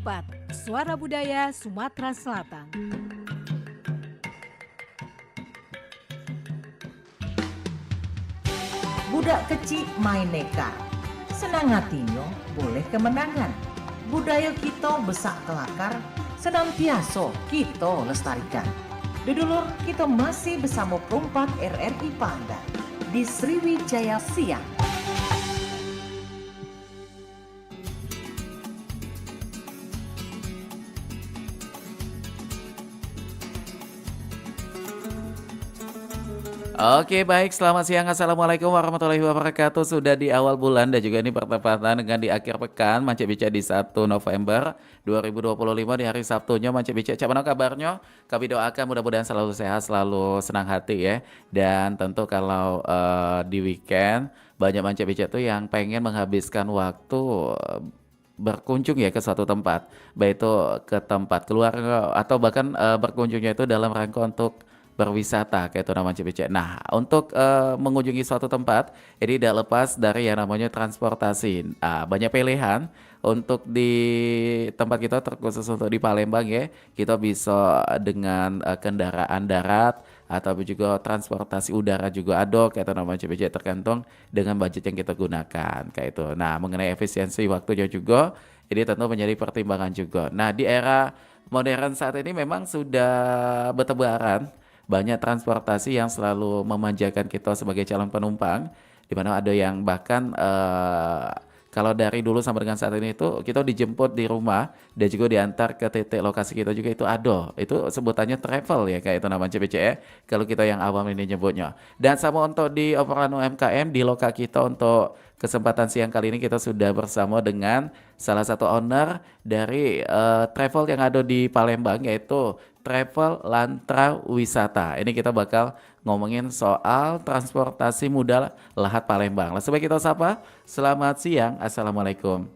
4, Suara Budaya Sumatera Selatan. Budak kecil main neka, senang hatinya boleh kemenangan. Budaya kita besak kelakar, senantiasa kita lestarikan. Dudulur kita masih bersama perempat RRI Pandan di Sriwijaya Siang. Oke baik, selamat siang. Assalamualaikum warahmatullahi wabarakatuh. Sudah di awal bulan dan juga ini bertepatan dengan di akhir pekan Mance Bica di 1 November 2025 di hari Sabtunya. Mance Bica, mana kabarnya? Kami doakan mudah-mudahan selalu sehat, selalu senang hati ya. Dan tentu kalau di weekend banyak Mance Bica tuh yang pengen menghabiskan waktu berkunjung ya ke suatu tempat, baik itu ke tempat keluarga atau bahkan berkunjungnya itu dalam rangka untuk berwisata kayak itu namanya CBC. Nah, untuk mengunjungi suatu tempat, ini tidak lepas dari yang namanya transportasi. Banyak pilihan untuk di tempat kita terkhusus untuk di Palembang ya. Kita bisa dengan kendaraan darat atau juga transportasi udara juga ada kayak itu namanya CBC, tergantung dengan budget yang kita gunakan kayak itu. Nah, mengenai efisiensi waktunya juga ini tentu menjadi pertimbangan juga. Nah, di era modern saat ini memang sudah bertebaran banyak transportasi yang selalu memanjakan kita sebagai calon penumpang, di mana ada yang bahkan kalau dari dulu sampai dengan saat ini itu kita dijemput di rumah dan juga diantar ke titik lokasi kita juga itu ada. Itu sebutannya travel ya kayak itu namanya CBCE kalau kita yang awam ini nyebutnya. Dan sama untuk di obrolan UMKM di lokal kita untuk kesempatan siang kali ini kita sudah bersama dengan salah satu owner dari travel yang ada di Palembang yaitu Travel Lantra Wisata. Ini kita bakal ngomongin soal transportasi muda Lahat Palembang. Langsung baik kita sapa. Selamat siang. Assalamualaikum.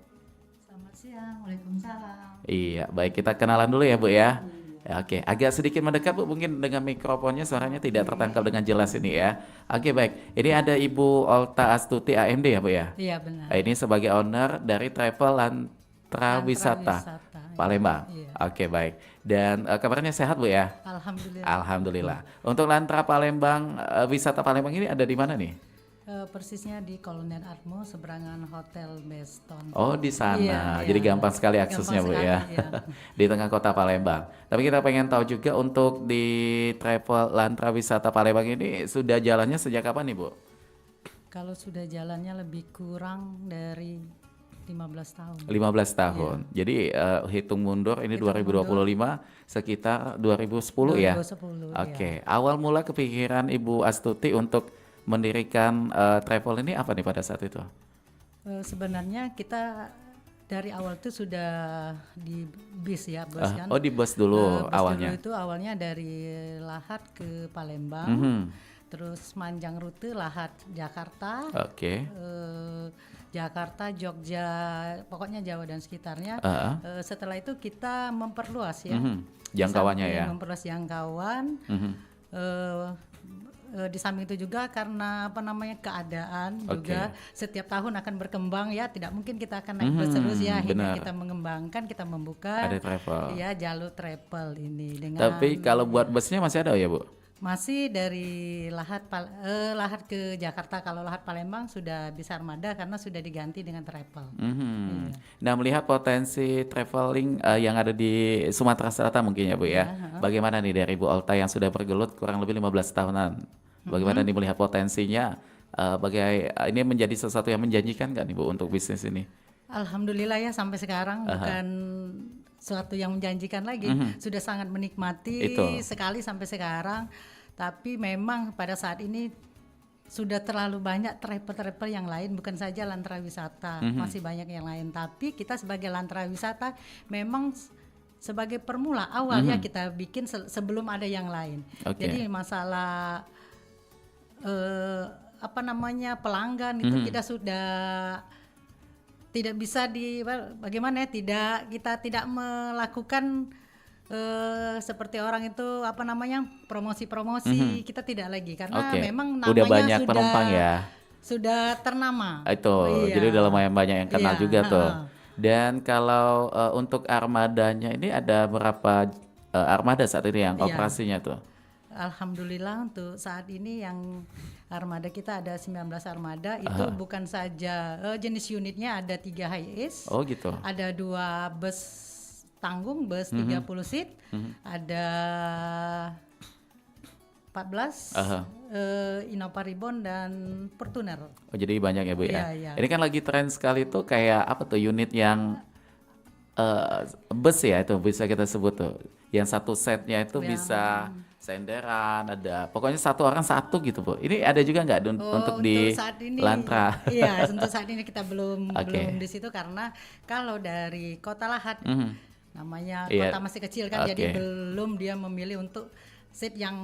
Selamat siang. Waalaikumsalam. Iya, baik kita kenalan dulu ya Bu ya. Ya, oke, agak sedikit mendekat Bu, mungkin dengan mikrofonnya suaranya tidak tertangkap dengan jelas ini ya. Oke, baik. Ini ada Ibu Olta Astuti AMD ya Bu ya? Iya benar. Nah, ini sebagai owner dari Travel Lantra Wisata Palembang. Iya. Oke, baik. Dan kabarnya sehat Bu ya? Alhamdulillah. Alhamdulillah. Untuk Lantra Palembang, wisata Palembang ini ada di mana nih? Persisnya di Kolonel Atmo seberangan Hotel Beston. Oh di sana, Iya, jadi iya. gampang sekali aksesnya Bu Gampang ya, sekali, iya. di tengah kota Palembang. Tapi kita pengen tahu juga untuk di Travel Lantra Wisata Palembang ini sudah jalannya sejak kapan nih Bu? Kalau sudah jalannya lebih kurang dari 15 tahun. 15 tahun. Jadi hitung mundur ini Hitung 2025 sekitar 2010 ya? 2010. Oke, Iya. awal mula kepikiran Ibu Astuti untuk mendirikan travel ini apa nih pada saat itu? Sebenarnya kita dari awal itu sudah di bis ya, bus kan. Oh di bus dulu Bus awalnya. dulu itu awalnya dari Lahat ke Palembang. Mhm. Terus manjang rute Lahat Jakarta. Oke. Jakarta, Jogja, pokoknya Jawa dan sekitarnya. Setelah itu kita memperluas ya, Jangkauannya Di samping ya. memperluas jangkauan. Mhm. Di samping itu juga karena keadaan Oke. juga setiap tahun akan berkembang ya, tidak mungkin kita akan naik bus terus ya. Akhirnya benar. kita mengembangkan, kita membuka Ada travel. ya jalur travel ini dengan Tapi kalau buat busnya masih ada ya Bu? masih dari Lahat ke Jakarta. Kalau Lahat Palembang sudah bisa armada karena sudah diganti dengan travel. Mhm. Nah melihat potensi traveling yang ada di Sumatera Selatan mungkin ya Bu ya. Bagaimana nih dari Bu Olta yang sudah bergelut kurang lebih 15 tahunan. Bagaimana nih melihat potensinya? Ini menjadi sesuatu yang menjanjikan nggak nih Bu untuk bisnis ini? Alhamdulillah ya sampai sekarang bukan suatu yang menjanjikan lagi, sudah sangat menikmati Itu. sekali sampai sekarang. Tapi memang pada saat ini sudah terlalu banyak travel-travel yang lain, bukan saja Lantra Wisata, masih banyak yang lain. Tapi kita sebagai Lantra Wisata memang sebagai permula awal ya kita bikin sebelum ada yang lain. Oke. Jadi masalah pelanggan itu kita sudah tidak bisa bagaimana ya, kita tidak melakukan seperti orang itu promosi-promosi, kita tidak lagi karena Oke. memang Udah namanya banyak penumpang ya. sudah ternama. Itu, Iya. jadi udah lumayan banyak yang kenal Iya, juga tuh. Dan kalau untuk armadanya ini ada berapa armada saat ini yang Iya. operasinya tuh? Alhamdulillah untuk saat ini yang armada kita ada 19 armada, itu bukan saja jenis unitnya ada 3 high ace, Oh gitu. ada 2 bus tanggung, bus 30 seat, ada 14 Innova Reborn dan Fortuner. Oh jadi banyak ya Bu ya. Iya, iya. Ini kan lagi tren sekali tuh kayak apa tuh unit yang bus ya itu bisa kita sebut tuh. Yang satu setnya itu bisa senderan, ada pokoknya satu orang satu gitu Bu. Ini ada juga nggak untuk di saat ini, Lantra? Iya, untuk saat ini kita belum Oke. di situ karena kalau dari Kota Lahat namanya Iya. kota masih kecil kan, jadi Oke. belum dia memilih untuk seat yang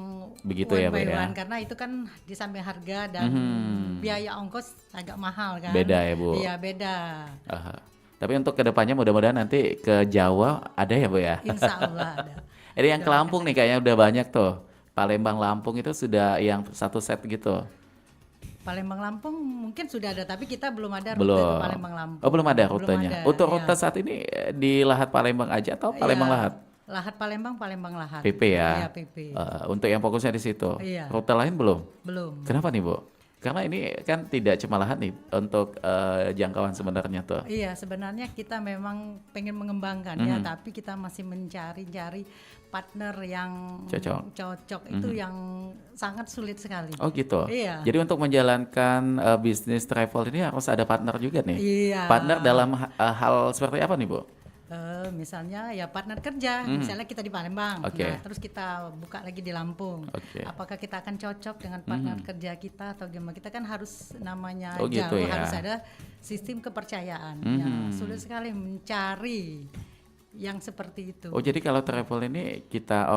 Begitu one ya, Bu, by ya. one, karena itu kan di samping harga dan biaya ongkos agak mahal kan. Beda ya, Bu? Iya, beda. Aha. Tapi untuk kedepannya mudah-mudahan nanti ke Jawa ada ya Bu ya. Insya Allah ada. Ini yang ke Lampung nih kayaknya udah banyak tuh. Palembang Lampung itu sudah yang satu set gitu. Palembang Lampung mungkin sudah ada, tapi kita belum ada rute Belum. ke Palembang Lampung. Oh belum ada Belum rutenya. ada, Untuk iya. rute saat ini di Lahat Palembang aja atau Palembang Iya, Lahat? Lahat Palembang, Palembang Lahat. PP ya. Iya, PP. Untuk yang fokusnya di situ. Iya. Rute lain belum? Belum. Kenapa nih Bu? Karena ini kan tidak cuma Lahat nih untuk jangkauan sebenarnya tuh. Iya, sebenarnya kita memang pengen mengembangkan ya, tapi kita masih mencari-cari partner yang Cocok. itu yang sangat sulit sekali. Oh gitu. Iya. Jadi untuk menjalankan bisnis travel ini harus ada partner juga nih. Iya. Partner dalam hal seperti apa nih Bu? Misalnya ya partner kerja, misalnya kita di Palembang, Oke. nah terus kita buka lagi di Lampung. Oke. Apakah kita akan cocok dengan partner kerja kita atau gimana? Kita kan harus namanya Oh, gitu jauh, ya. harus ada sistem kepercayaan. Ya, sulit sekali mencari yang seperti itu. Oh jadi kalau travel ini kita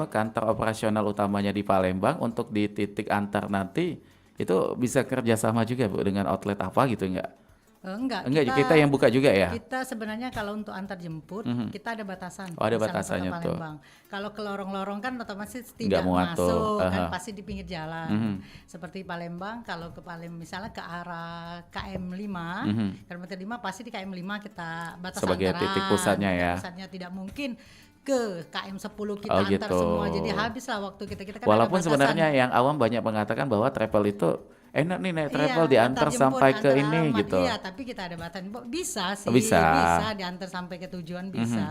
kantor operasional utamanya di Palembang, untuk di titik antar nanti itu bisa kerjasama juga Bu dengan outlet apa gitu enggak? Enggak, Kita yang buka juga ya? Kita sebenarnya kalau untuk antar jemput kita ada batasan. Oh, ada misalnya batasannya Kota tuh. Palembang. Kalau ke lorong-lorong kan otomatis Nggak tidak mau ngatur. masuk, kan Aha. pasti di pinggir jalan. Seperti Palembang, kalau ke Palembang misalnya ke arah KM 5, kilometer 5 pasti di KM 5 kita batas Sebagai antaran. titik pusatnya ya. Pusatnya tidak mungkin ke KM 10 kita Oh, antar gitu. semua, jadi habislah waktu kita kan ada Walaupun batasan. sebenarnya yang awam banyak mengatakan bahwa travel itu enak nih naik travel Iya, diantar antar jemput, sampai ke antar ini alamat. gitu. Iya, tapi kita ada batasan. Bisa sih, Oh, bisa. diantar sampai ke tujuan bisa.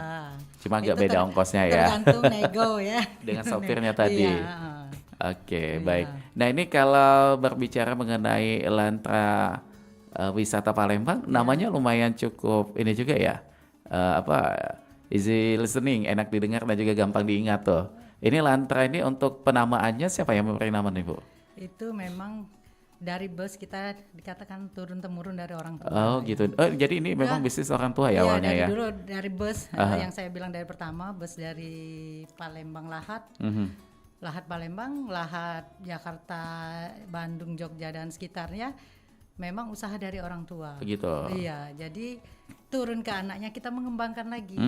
Cuma agak Itu beda ongkosnya ya. Tergantung nego ya. Dengan sopirnya tadi. Iya. Oke, baik. Nah ini kalau berbicara mengenai Lantra wisata Palembang, namanya lumayan cukup ini juga ya. Easy listening, enak didengar dan juga gampang diingat tuh. Ini Lantra ini untuk penamaannya siapa yang memberi nama nih Bu? Itu memang dari bus kita dikatakan turun temurun dari orang tua. Oh gitu. Oh jadi ini memang bisnis orang tua ya Iya, awalnya dari ya. dulu dari bus yang saya bilang dari pertama, bus dari Palembang Lahat. Lahat Palembang, Lahat Jakarta, Bandung, Jogja dan sekitarnya memang usaha dari orang tua. Begitu. Iya, jadi turun ke anaknya kita mengembangkan lagi.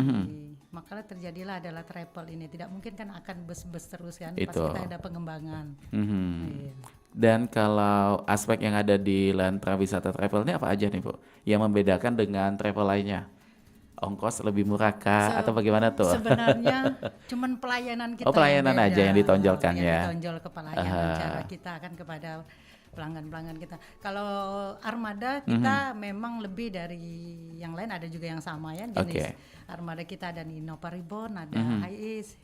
Makanya terjadilah adalah travel ini. Tidak mungkin kan akan bus-bus terus kan, Itu. pasti kita ada pengembangan. Iya. Dan kalau aspek yang ada di Lantra Wisata Travel ini apa aja nih Bu? Yang membedakan dengan travel lainnya? Ongkos lebih murah kah atau bagaimana tuh? Sebenarnya cuman pelayanan kita. Oh, pelayanan yang aja yang beda. ditonjolkan Yang ya. ditonjol ke pelayanan cara kita akan kepada pelanggan-pelanggan kita. Kalau armada kita memang lebih dari yang lain, ada juga yang sama ya jenis. Oke. Armada kita ada Innova Reborn, ada High Ace.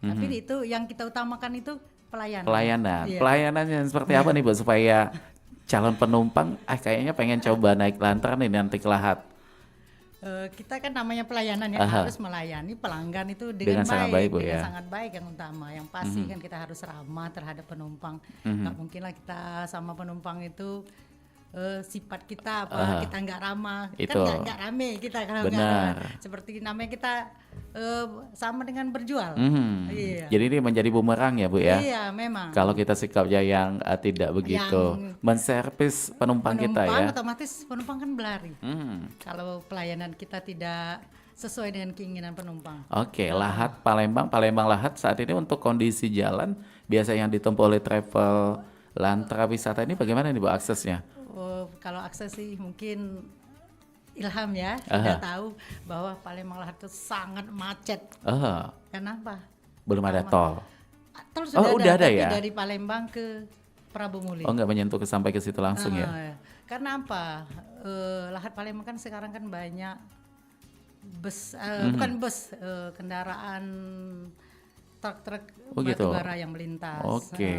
Tapi itu yang kita utamakan itu pelayanan. Pelayanan. Iya. Pelayanan yang seperti apa nih Bu supaya calon penumpang kayaknya pengen coba naik Lantra nih nanti ke Lahat. Kita kan namanya pelayanan ya, harus melayani pelanggan itu Dengan dengan, sangat baik, Bu, dengan ya. sangat baik yang utama. Yang pasti kan kita harus ramah terhadap penumpang. Nggak mungkin lah kita sama penumpang itu sifat kita kita nggak ramah, Itu. kan nggak rame kita kalau nggak Benar. ramah. Seperti namanya kita sama dengan berjual. Iya. Jadi ini menjadi bumerang ya Bu ya. Iya memang. Kalau kita sikapnya yang tidak begitu menservis penumpang kita ya. Otomatis penumpang kan berlari. Hmm. Kalau pelayanan kita tidak sesuai dengan keinginan penumpang. Oke, Lahat Palembang Lahat saat ini untuk kondisi jalan biasa yang ditempuh oleh travel Lantra Wisata ini bagaimana nih Bu aksesnya? Kalau akses sih mungkin Ilham ya, sudah tahu bahwa Palembang Lahat itu sangat macet. Kenapa? Belum ada tol. Tol sudah udah ada tapi ya? dari Palembang ke Prabu Muli. Oh, nggak menyentuh sampai ke situ langsung ya? Karena apa? Lahat Palembang kan sekarang kan banyak bus, bukan bus, kendaraan truk-truk gitu. batubara yang melintas. Oke.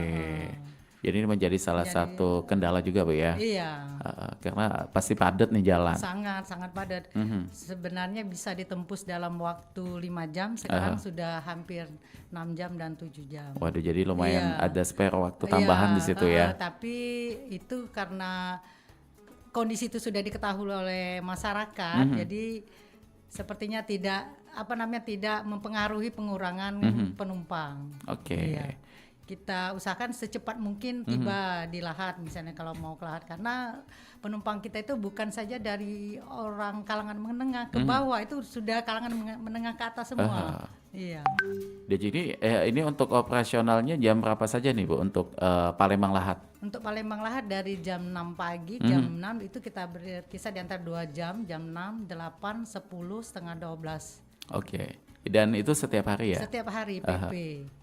Jadi ini menjadi salah satu kendala juga Bu ya? Iya. Karena pasti padat nih jalan. Sangat padat. Sebenarnya bisa ditembus dalam waktu 5 jam, sekarang sudah hampir 6 jam dan 7 jam. Waduh, jadi lumayan ada spare waktu tambahan di situ ya? Tapi itu karena kondisi itu sudah diketahui oleh masyarakat, jadi sepertinya tidak tidak mempengaruhi pengurangan penumpang. Oke. Iya. Kita usahakan secepat mungkin tiba di Lahat, misalnya kalau mau ke Lahat, karena penumpang kita itu bukan saja dari orang kalangan menengah ke bawah, itu sudah kalangan menengah ke atas semua. Iya. Jadi ini untuk operasionalnya jam berapa saja nih Bu untuk Palembang Lahat? Untuk Palembang Lahat dari jam 6 pagi, jam 6 itu kita berkisar di antara 2 jam, jam 6, 8, 10, setengah 12. Oke. Dan itu setiap hari ya? Setiap hari PP.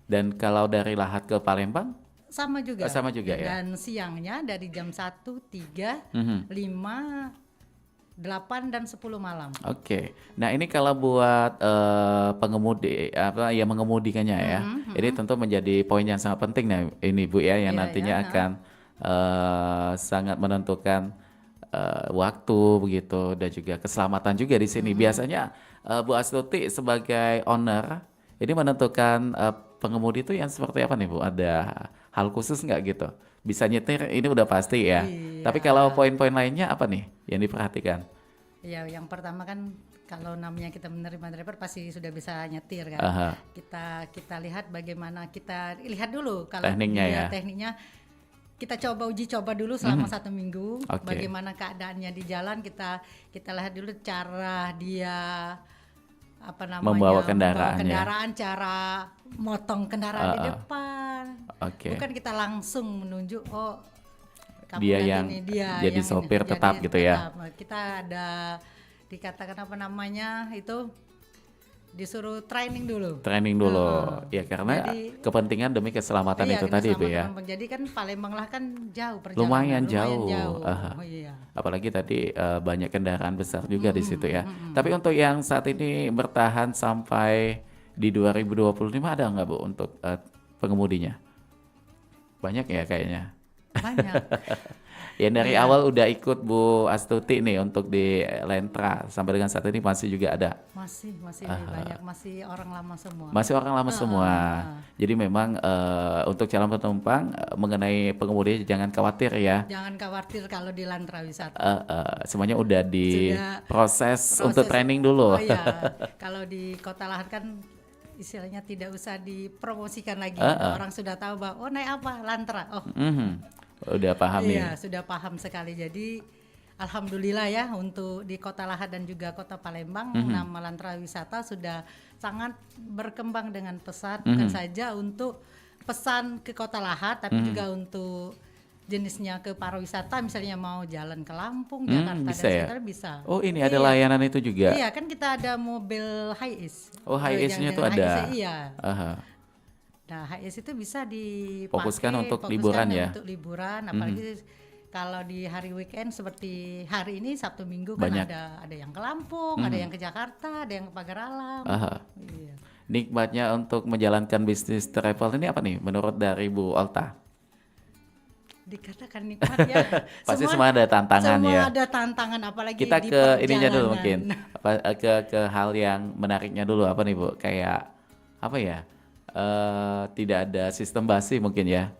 Dan kalau dari Lahat ke Palembang? Sama juga. Sama juga ya? Dan siangnya dari jam 1, 3, 5, 8 dan 10 malam. Oke. Nah, ini kalau buat pengemudi mengemudikannya ya. Ini tentu menjadi poin yang sangat penting nih ini Bu ya, yang nantinya akan sangat menentukan waktu begitu dan juga keselamatan juga di sini. Biasanya Bu Astuti sebagai owner ini menentukan pengemudi itu yang seperti apa nih Bu? Ada hal khusus nggak gitu? Bisa nyetir ini udah pasti ya. Iya. Tapi kalau poin-poin lainnya apa nih yang diperhatikan? Ya, yang pertama kan kalau namanya kita menerima driver pasti sudah bisa nyetir kan. Kita lihat bagaimana, kita lihat dulu kalau tekniknya tekniknya. Kita uji coba dulu selama 1 minggu. Bagaimana keadaannya di jalan, kita lihat dulu cara dia membawa kendaraan, cara motong kendaraan di depan. Bukan kita langsung menunjuk kamu dia yang jadi sopir tetap gitu ya. Kita ada dikatakan itu disuruh training dulu. Ya karena kepentingan demi keselamatan itu tadi Bu ya. Jadi kan Palembang lah kan jauh perjalanan. Lumayan jauh. Apalagi tadi banyak kendaraan besar juga di situ ya. Tapi untuk yang saat ini bertahan sampai di 2025 ada nggak Bu untuk pengemudinya? Banyak ya kayaknya. Banyak. Ya dari awal udah ikut Bu Astuti nih untuk di Lentra sampai dengan saat ini masih juga ada. Masih lebih banyak, masih orang lama semua. Masih orang lama semua. Jadi memang untuk calon penumpang mengenai pengemudi jangan khawatir ya. Jangan khawatir kalau di Lantra Wisata. Semuanya udah proses untuk training dulu. Kalau di Kota Lahat kan istilahnya tidak usah dipromosikan lagi. Orang sudah tahu bahwa naik apa Lantra. Udah paham ya. Iya, sudah paham sekali. Jadi alhamdulillah ya untuk di Kota Lahat dan juga Kota Palembang nama Lantra Wisata sudah sangat berkembang dengan pesat, bukan saja untuk pesan ke Kota Lahat tapi juga untuk jenisnya ke pariwisata, misalnya mau jalan ke Lampung, Jakarta bisa dan sekitar bisa. Oh, ini ada layanan itu juga. Iya, kan kita ada mobil Hiace. Oh, Hiace-nya tuh ada. Iya. Nah, Hiace itu bisa fokuskan untuk liburan ya. Untuk liburan, apalagi kalau di hari weekend seperti hari ini Sabtu Minggu kan banyak. ada yang ke Lampung, ada yang ke Jakarta, ada yang ke Pagar Alam. Iya. Nikmatnya untuk menjalankan bisnis travel ini apa nih menurut dari Bu Olta? Dikatakan nikmat ya. Pasti semua ada tantangan ya. Semua ada tantangan, apalagi kita di ke ininya dulu mungkin. Ke hal yang menariknya dulu apa nih Bu? Kayak apa ya? Tidak ada sistem basi mungkin ya.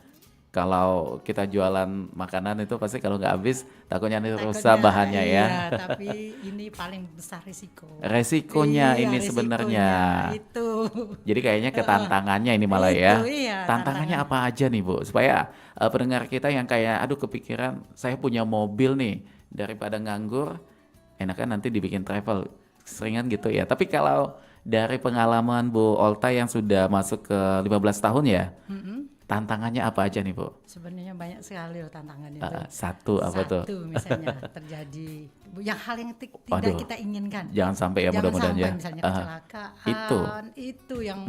Kalau kita jualan makanan itu pasti kalau nggak habis takutnya rusak bahannya ya. Iya, tapi ini paling besar risiko. Resikonya ini sebenarnya. Itu. Jadi kayaknya ketantangannya ini malah ya. Iya, tantangannya apa aja nih Bu? Supaya pendengar kita yang kayak aduh kepikiran saya punya mobil nih daripada nganggur, enakan nanti dibikin travel. Seringan gitu ya. Tapi kalau dari pengalaman Bu Olta yang sudah masuk ke 15 tahun ya, Tantangannya apa aja nih Bu? Sebenarnya banyak sekali loh tantangan itu. Satu apa tuh? Satu misalnya terjadi yang hal yang tidak Waduh, kita inginkan. jangan sampai ya Jangan mudah-mudahan sampai ya. misalnya Ah, kecelakaan, itu yang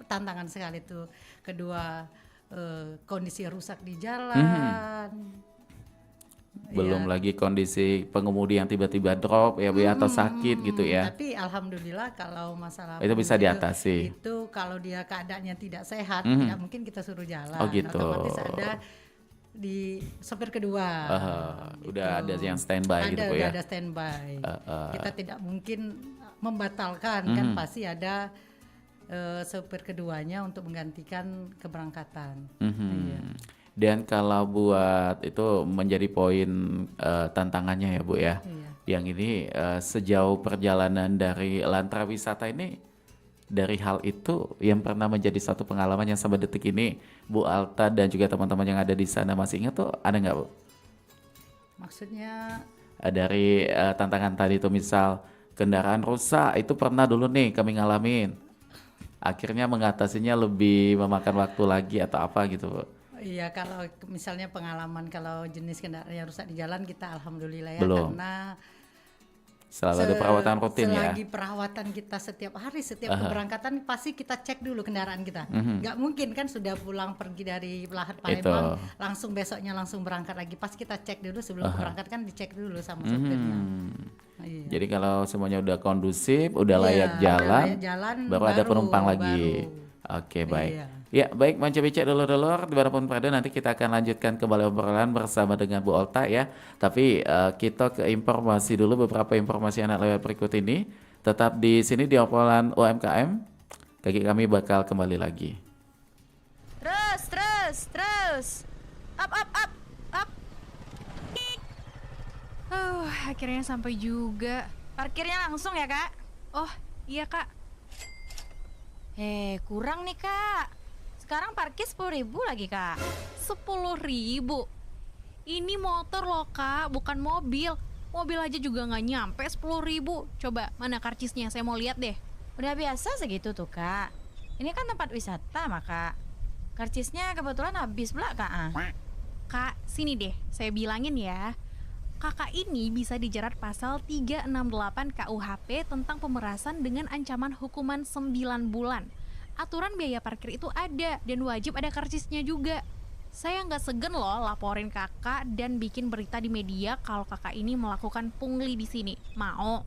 tantangan sekali itu. Kedua, kondisi rusak di jalan. belum Iya. lagi kondisi pengemudi yang tiba-tiba drop ya Bu ya, atau sakit gitu ya. Tapi alhamdulillah kalau masalah Itu bisa pengemudi diatasi. Itu kalau dia keadaannya tidak sehat, Mhm. tidak mungkin kita suruh jalan. Oh, gitu. Otomatis ada di sopir kedua. Udah ada yang standby gitu Bu Udah ya. ada standby. Kita tidak mungkin membatalkan, Mhm. kan pasti ada sopir keduanya untuk menggantikan keberangkatan. Mhm. Iya. Dan kalau buat itu menjadi poin tantangannya ya Bu ya. Iya. Yang ini sejauh perjalanan dari Lantra Wisata ini, dari hal itu yang pernah menjadi satu pengalaman yang sampai detik ini Bu Alta dan juga teman-teman yang ada di sana masih ingat tuh, ada nggak Bu? Maksudnya Dari tantangan tadi itu misal kendaraan rusak itu pernah dulu nih kami ngalamin. Akhirnya mengatasinya lebih memakan waktu lagi atau apa gitu Bu. iya, kalau misalnya pengalaman kalau jenis kendaraan yang rusak di jalan kita alhamdulillah ya, Belum. karena Selalu ada perawatan rutin ya. selagi perawatan kita setiap hari, setiap keberangkatan pasti kita cek dulu kendaraan kita. Nggak mungkin kan sudah pulang pergi dari Lahat Palembang langsung besoknya langsung berangkat lagi. Pasti kita cek dulu sebelum berangkat, kan dicek dulu sama sopirnya. Iya. Jadi kalau semuanya udah kondusif, udah Iya, layak udah jalan, layak jalan, baru ada baru- penumpang lagi. baru. Oke, baik. Iya. Ya, baik Manca Becek dulur-dulur, dimanapun berada nanti kita akan lanjutkan kembali obrolan bersama dengan Bu Olta ya. Tapi kita ke informasi dulu, beberapa informasi anak lewat berikut ini. Tetap di sini di obrolan UMKM. Kami bakal kembali lagi. Terus. Up. Akhirnya sampai juga. Parkirnya langsung ya, Kak? Oh, iya, Kak. Kurang nih, Kak. Sekarang parkir 10.000 lagi, Kak. 10.000. Ini motor loh Kak, bukan mobil. Mobil aja juga nggak nyampe 10.000. Coba mana karcisnya, saya mau lihat deh. Udah biasa segitu tuh, Kak. Ini kan tempat wisata, maka karcisnya kebetulan habis pula, Kak. Kak, sini deh, saya bilangin ya. Kakak ini bisa dijerat pasal 368 KUHP tentang pemerasan dengan ancaman hukuman 9 bulan. Aturan biaya parkir itu ada dan wajib ada karcisnya juga. Saya nggak segen loh laporin kakak dan bikin berita di media kalau kakak ini melakukan pungli di sini. Mau?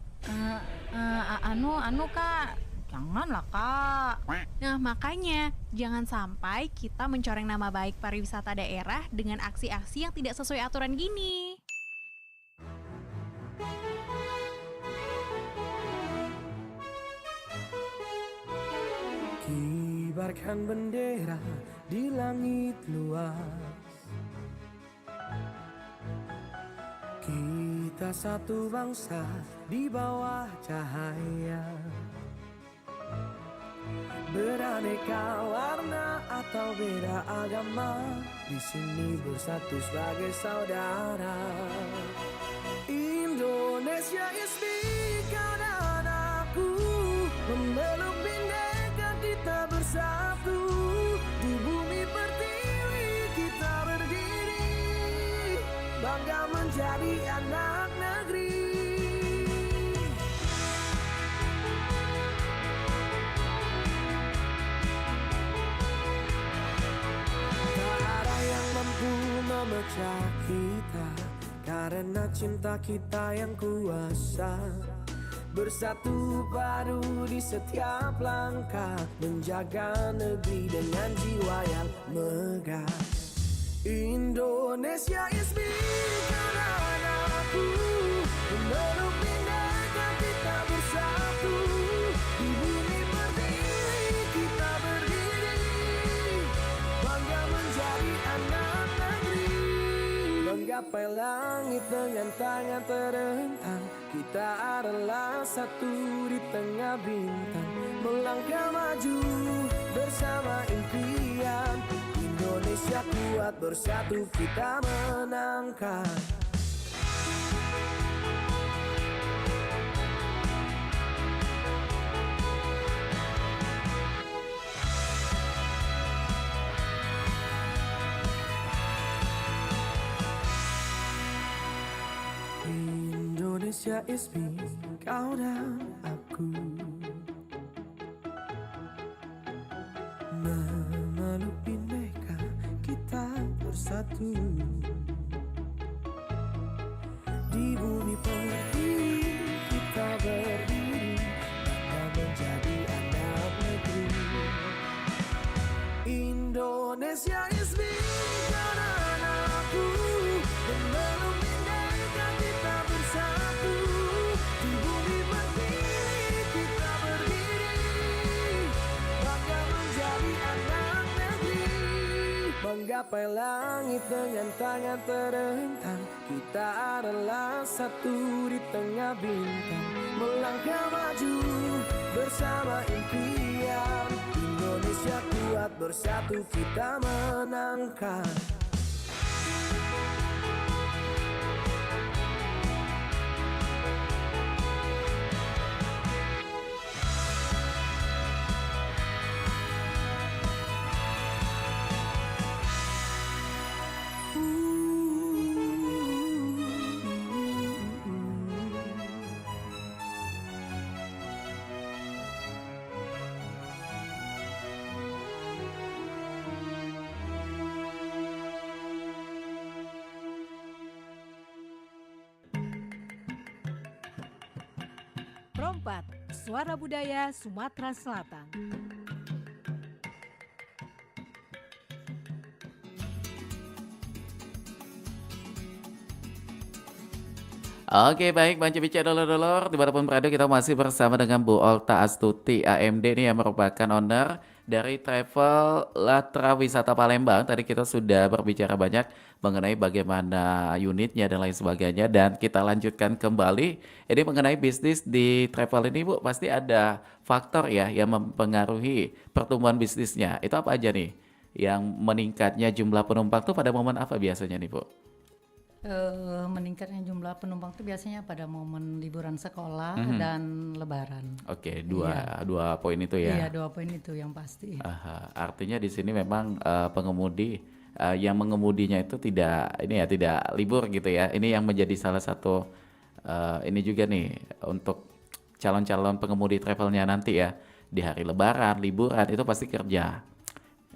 Anu, Kak. Janganlah, Kak. Nah makanya jangan sampai kita mencoreng nama baik pariwisata daerah dengan aksi-aksi yang tidak sesuai aturan gini. Kibarkan bendera di langit luas, kita satu bangsa di bawah cahaya. Beraneka warna atau beda agama, di sini bersatu sebagai saudara. Indonesia is big, kau dan aku memeluk bindeka, kita bersatu. Di bumi pertiwi kita berdiri, bangga menjadi anak negeri. Tak ada yang mampu memecah kita, karena cinta kita yang kuasa. Bersatu padu di setiap langkah, menjaga negeri dengan jiwa yang megah. Indonesia is big, karena aku memeluk bindeka, kita bersatu. Di bumi pertiwi kita berdiri, bangga menjadi anak negeri. Menggapai langit dengan tangan terentang, kita adalah satu di tengah bintang. Melangkah maju bersama impian, Indonesia kuat bersatu kita menangkan. Indonesia is me, kau dan aku. Memeluk bineka kita bersatu. Di bumi pertiwi kita berdiri, bangga menjadi anak negeri. Indonesia is me, kau dan aku. Memeluk bineka kita bersatu. Di bumi pertiwi kita berdiri, bangga menjadi anak negeri. Menggapai langit dengan tangan terentang, kita adalah satu di tengah bintang. Melangkah maju bersama impian, Indonesia kuat bersatu kita menangkan. Perompak, Suara Budaya Sumatera Selatan. Oke baik Bang Cebica dulur-dulur, dimanapun berada kita masih bersama dengan Bu Olta Astuti AMD nih yang merupakan owner dari Travel Latra Wisata Palembang. Tadi kita sudah berbicara banyak mengenai bagaimana unitnya dan lain sebagainya, dan kita lanjutkan kembali. Ini mengenai bisnis di travel ini Bu, pasti ada faktor ya yang mempengaruhi pertumbuhan bisnisnya. Itu apa aja nih yang meningkatnya jumlah penumpang tuh pada momen apa biasanya nih Bu? Meningkatnya jumlah penumpang itu biasanya pada momen liburan sekolah dan lebaran. Oke, dua poin itu ya. Iya, 2 poin itu yang pasti. Aha, artinya di sini memang pengemudi yang mengemudinya itu tidak libur gitu ya. Ini yang menjadi salah satu ini juga nih untuk calon-calon pengemudi travelnya nanti ya, di hari lebaran, liburan itu pasti kerja.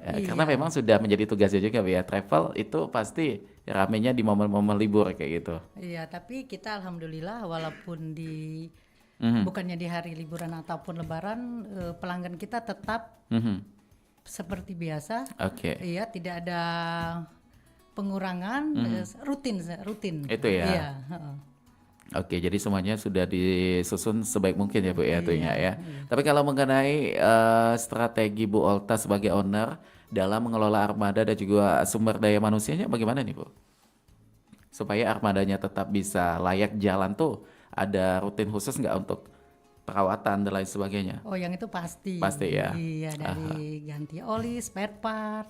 Karena memang sudah menjadi tugasnya juga ya, travel itu pasti ramenya di momen-momen libur kayak gitu. Iya, tapi kita alhamdulillah walaupun bukannya di hari liburan ataupun lebaran, pelanggan kita tetap seperti biasa. Oke. Iya, tidak ada pengurangan, rutin. Itu ya. Iya, heeh. Oke, jadi semuanya sudah disusun sebaik mungkin ya Bu ya tentunya ya. Tapi kalau mengenai strategi Bu Olta sebagai owner dalam mengelola armada dan juga sumber daya manusianya bagaimana nih Bu? Supaya armadanya tetap bisa layak jalan tuh, ada rutin khusus nggak untuk perawatan dan lain sebagainya? Oh, yang itu pasti. Pasti ya. Iya, dari ganti oli, spare part,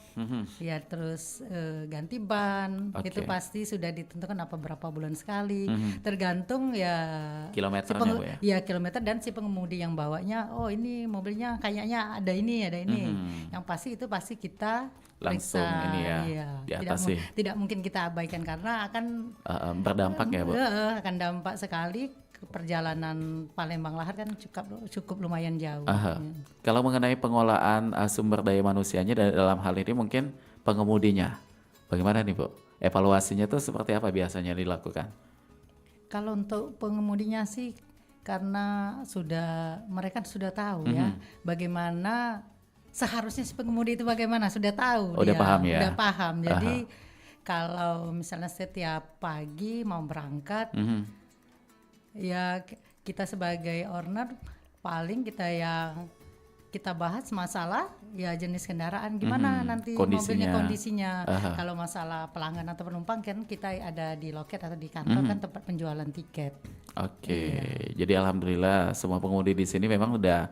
ya terus ganti ban, Oke. itu pasti sudah ditentukan berapa bulan sekali. Tergantung ya Kilometernya, Bu, ya? Iya, kilometer dan si pengemudi yang bawanya. Oh, ini mobilnya kayaknya ada ini. Yang pasti itu pasti kita Langsung periksa. ini ya, Iya. diatasi. Tidak mungkin kita abaikan karena akan Berdampak ya Bu? akan dampak sekali. Perjalanan Palembang Lahar kan cukup lumayan jauh. Aha. Kalau mengenai pengolahan sumber daya manusianya dalam hal ini mungkin pengemudinya, bagaimana nih Bu? Evaluasinya tuh seperti apa biasanya dilakukan? Kalau untuk pengemudinya sih karena mereka sudah tahu ya bagaimana seharusnya si pengemudi itu bagaimana, sudah tahu Udah dia, paham ya? udah paham. Jadi kalau misalnya setiap pagi mau berangkat, ya kita sebagai owner paling kita bahas masalah ya jenis kendaraan gimana nanti mobilnya kondisinya. Kalau masalah pelanggan atau penumpang kan kita ada di loket atau di kantor kan tempat penjualan tiket. Oke, jadi alhamdulillah semua pengemudi di sini memang udah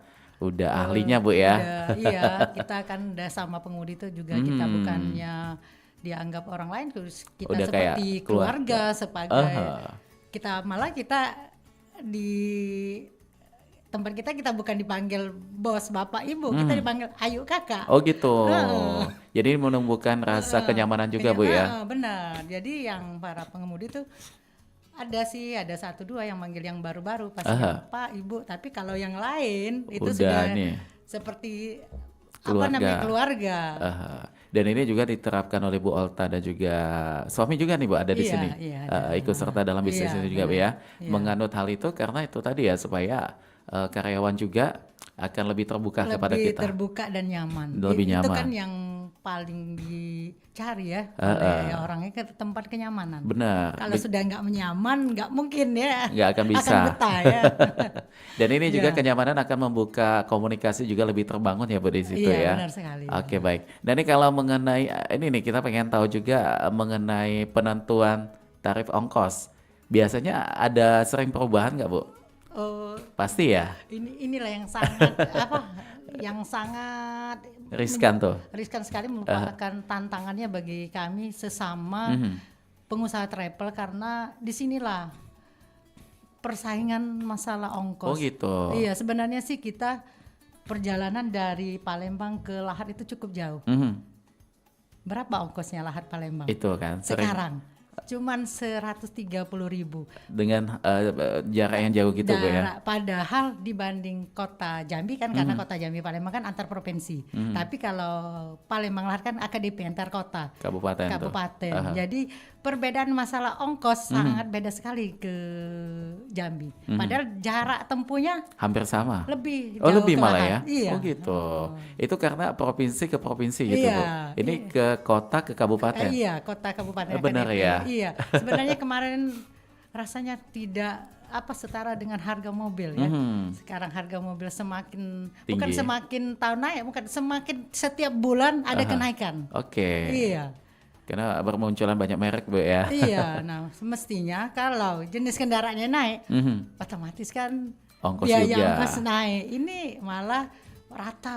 ahlinya Bu ya. Iya, kita kan udah sama pengemudi itu juga kita bukannya dianggap orang lain, kita Udah kayak seperti keluarga sebagai kita di tempat kita bukan dipanggil bos bapak ibu, kita dipanggil ayu kakak. Oh gitu. Jadi menumbuhkan rasa kenyamanan juga Bu ya. Benar. Jadi yang para pengemudi tuh Ada sih, ada 1-2 yang manggil yang baru-baru pasti Aha. Pak, Ibu. Tapi kalau yang lain itu Udah sudah nih. seperti Keluarga. apa namanya keluarga. Aha. Dan ini juga diterapkan oleh Bu Olta dan juga suami juga nih Bu ada di Iya, sini. iya, ada. Ikut serta dalam bisnis Iya, itu juga Bu ya. Iya. Menganut hal itu karena itu tadi ya supaya karyawan juga akan lebih terbuka kepada Lebih kita. terbuka dan nyaman. Lebih Itu nyaman. kan yang paling dicari ya oleh orangnya ke tempat kenyamanan. Benar. Kalau sudah nggak nyaman, nggak mungkin ya. Nggak akan bisa. Akan betah ya. Dan ini juga Iya. kenyamanan akan membuka komunikasi juga lebih terbangun ya Bu di situ Iya, ya. benar sekali. Oke baik. Dan ini kalau mengenai ini nih kita pengen tahu juga mengenai penentuan tarif ongkos. Biasanya ada sering perubahan nggak Bu? Oh, Pasti ya. inilah yang sangat apa? Yang sangat Riskan tuh. riskan sekali merupakan tantangannya bagi kami sesama Mhm. pengusaha travel karena disinilah persaingan masalah ongkos. Oh gitu. Iya, sebenarnya sih kita perjalanan dari Palembang ke Lahat itu cukup jauh. Mhm. Berapa ongkosnya Lahat Palembang? Itu kan sering Sekarang cuman 130.000. dengan jarak yang jauh gitu Bu ya. Padahal dibanding kota Jambi kan karena kota Jambi Palembang kan antar provinsi. Tapi kalau Palembang Lahat kan AKDP antar kota. Kabupaten tuh. Kabupaten. Aha. Jadi perbedaan masalah ongkos sangat beda sekali ke Jambi. Padahal jarak tempuhnya Hampir sama. lebih Oh jauh lebih ke malah ya? Lahat. Iya. Oh gitu. Itu karena provinsi ke provinsi gitu Bu. Iya, Ini ke kota ke kabupaten. Iya, kota kabupaten Benar AKDP. ya? Iya. Sebenarnya kemarin rasanya tidak apa setara dengan harga mobil ya. Sekarang harga mobil semakin bukan Tinggi. semakin tahun naik, bukan semakin setiap bulan ada kenaikan. Oke. Iya. Karena bermunculan banyak merek Bu ya. Iya, nah semestinya kalau jenis kendaraannya naik, Mhm. otomatis kan Ongkos biaya juga. ongkos naik. Ini malah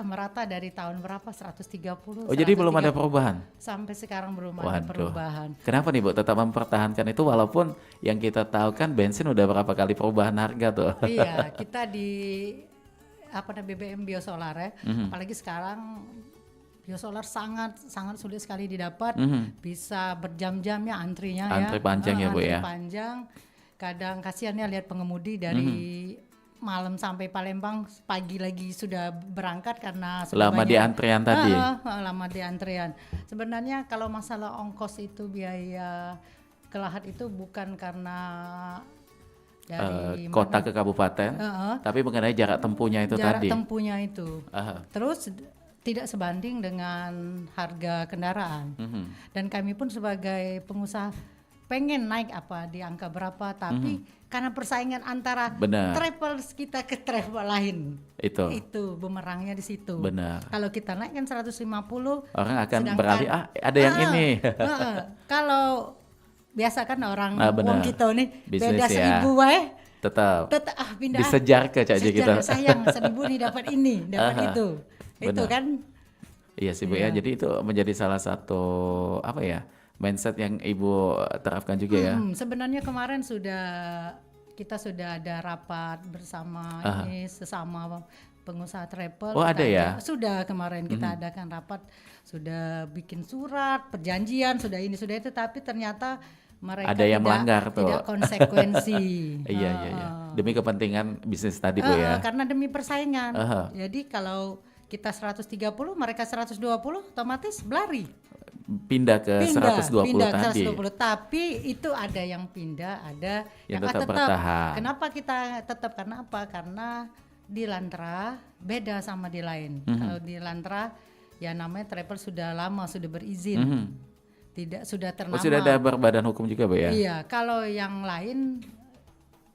merata dari tahun berapa 130. Oh jadi belum ada 130. perubahan? Sampai sekarang belum ada Waduh. perubahan. Kenapa nih Bu tetap mempertahankan itu walaupun yang kita tahu kan bensin udah berapa kali perubahan harga tuh? Iya, kita di apa namanya BBM biosolar ya. Apalagi sekarang biosolar sangat sulit sekali didapat. Bisa berjam-jam ya antrinya ya. Antri panjang ya, Bu, antri ya. panjang. Kadang kasihan ya lihat pengemudi dari malam sampai Palembang, pagi lagi sudah berangkat karena sudah Lama di banyak- antrian tadi. lama di antrian. Sebenarnya kalau masalah ongkos itu biaya ke Lahat itu bukan karena dari Kota ke kabupaten, tapi mengenai jarak tempuhnya itu jarak tadi. tempuhnya itu. Aha. Terus tidak sebanding dengan harga kendaraan. Dan kami pun sebagai pengusaha pengen naik apa di angka berapa, tapi karena persaingan antara Benar. travel kita ke travel lain, Itu bumerangnya di situ. benar. Kalau kita naik kan 150, Orang akan sedangkan- beralih ada yang ini. Kalau biasa kan orang Ah, benar. wong kita nih Bisnis beda ya. 1.000 wae, Tetap tetap pindah. disejar ke aja Sejar, kita. sayang 1.000 nih dapat ini, dapat Aha. itu. Itu Benar. kan Iya sih Bu ya. Jadi itu menjadi salah satu apa ya mindset yang Ibu terapkan juga ya. sebenarnya kemarin kita sudah ada rapat bersama ini sesama pengusaha travel. Oh, Kita ada ya? Sudah kemarin kita adakan rapat, sudah bikin surat perjanjian, sudah ini sudah itu, tapi ternyata mereka Ada yang melanggar tuh. tidak konsekuensi. Iya iya iya. Demi kepentingan bisnis tadi Bu ya. Karena demi persaingan. Aha. Jadi kalau kita 130, mereka 120, otomatis berlari. Pindah ke 120 pindah ke tadi. 120. Tapi itu ada yang pindah, ada Yang tetap bertahan. Kenapa kita tetap? Karena apa? Karena di Lantra beda sama di lain. Mhm. Kalau di Lantra ya namanya travel sudah lama, sudah berizin. Tidak sudah ternama. Oh sudah ada berbadan hukum juga Bu ya. Iya, kalau yang lain